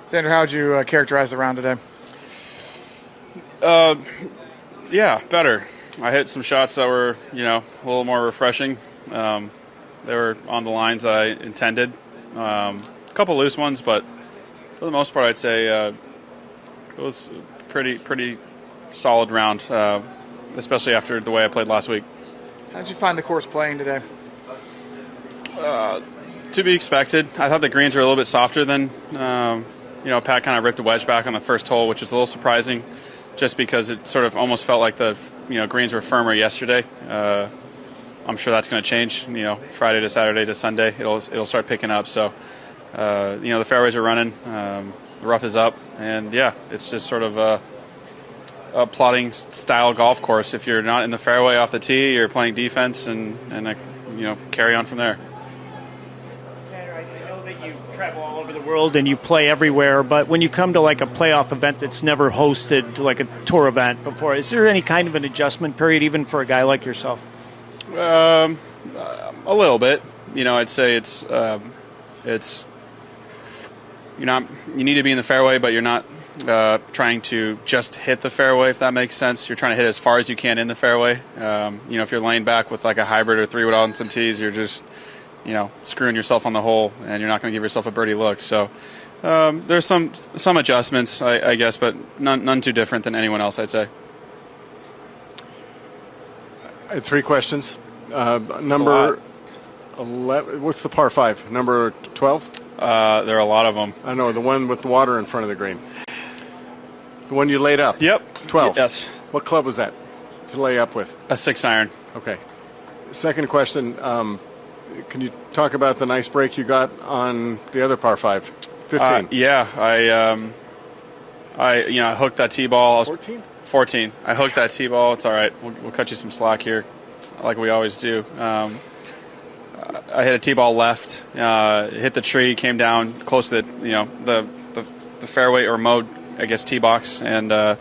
Xander, how would you characterize the round today? Yeah, better. I hit some shots that were, a little more refreshing. They were on the lines that I intended. A couple loose ones, but for the most part, I'd say it was a pretty solid round, especially after the way I played last week. How did you find the course playing today? To be expected. I thought the greens were a little bit softer than, Pat kind of ripped a wedge back on the first hole, which is a little surprising, just because it sort of almost felt like the greens were firmer yesterday. I'm sure that's going to change. Friday to Saturday to Sunday, it'll start picking up. So, the fairways are running, the rough is up, and it's just sort of a plotting style golf course. If you're not in the fairway off the tee, you're playing defense, and carry on from there. You travel all over the world and you play everywhere, but when you come to like a playoff event that's never hosted, like a tour event before, is there any kind of an adjustment period even for a guy like yourself? A little bit. I'd say it's you need to be in the fairway, but you're not trying to just hit the fairway, if that makes sense. You're trying to hit as far as you can in the fairway. If you're laying back with like a hybrid or 3-wood on some tees, you're just screwing yourself on the hole, and you're not going to give yourself a birdie look. So there's some adjustments, I guess, but none too different than anyone else, I'd say. I had 3 questions. Number 11. What's the par 5? Number 12? There are a lot of them. I know, the one with the water in front of the green. The one you laid up. Yep. 12. Yes. What club was that to lay up with? A 6-iron. Okay. Second question. Can you talk about the nice break you got on the other par 5? 15. I hooked that tee ball. 14? 14. I hooked that tee ball. It's all right. We'll cut you some slack here, like we always do. I hit a tee ball left, hit the tree, came down close to the fairway or mode, I guess, tee box, and the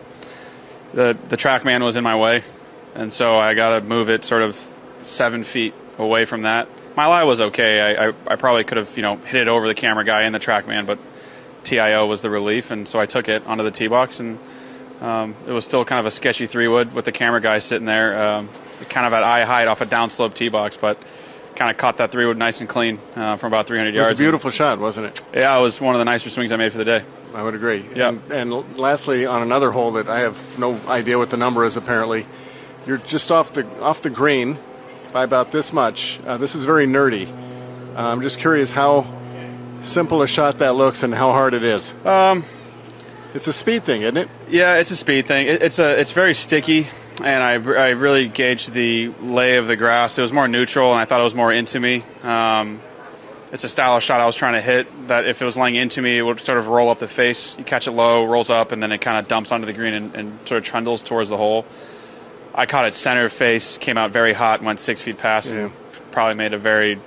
TrackMan was in my way, and so I got to move it sort of 7 feet away from that. My lie was okay. I probably could have hit it over the camera guy and the TrackMan, but TIO was the relief, and so I took it onto the tee box, and it was still kind of a sketchy 3-wood with the camera guy sitting there, kind of at eye height off a downslope tee box, but kind of caught that 3-wood nice and clean from about 300 yards. It was a beautiful shot, wasn't it? Yeah, it was one of the nicer swings I made for the day. I would agree. Yeah. And lastly, on another hole that I have no idea what the number is apparently, you're just off the green by about this much. This is very nerdy. I'm just curious how simple a shot that looks and how hard it is. It's a speed thing, isn't it? Yeah, it's a speed thing. It's very sticky, and I really gauged the lay of the grass. It was more neutral, and I thought it was more into me. It's a style of shot I was trying to hit that if it was laying into me, it would sort of roll up the face. You catch it low, rolls up, and then it kind of dumps onto the green and sort of trundles towards the hole. I caught it center face, came out very hot, went 6 feet past, and probably made a very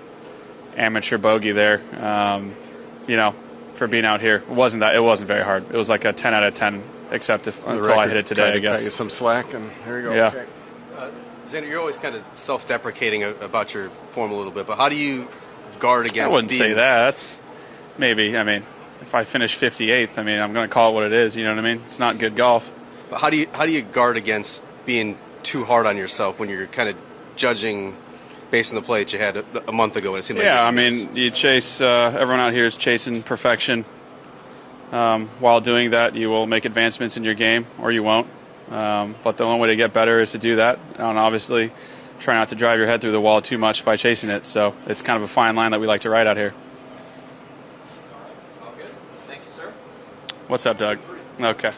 amateur bogey there. For being out here, it wasn't very hard. It was like a 10 out of 10, except until I hit it today, I guess. Cut you some slack, and here you go. Yeah. Okay. Xander, you're always kind of self-deprecating about your form a little bit, but how do you guard against? I wouldn't say that. That's maybe. If I finish 58th, I'm going to call it what it is. You know what I mean? It's not good golf. But how do you guard against being too hard on yourself when you're kind of judging based on the play that you had a month ago? And it seemed like you chase. Everyone out here is chasing perfection. While doing that, you will make advancements in your game, or you won't. But the only way to get better is to do that, and obviously try not to drive your head through the wall too much by chasing it. So it's kind of a fine line that we like to ride out here. All good. Thank you, sir. What's up, Doug? Okay.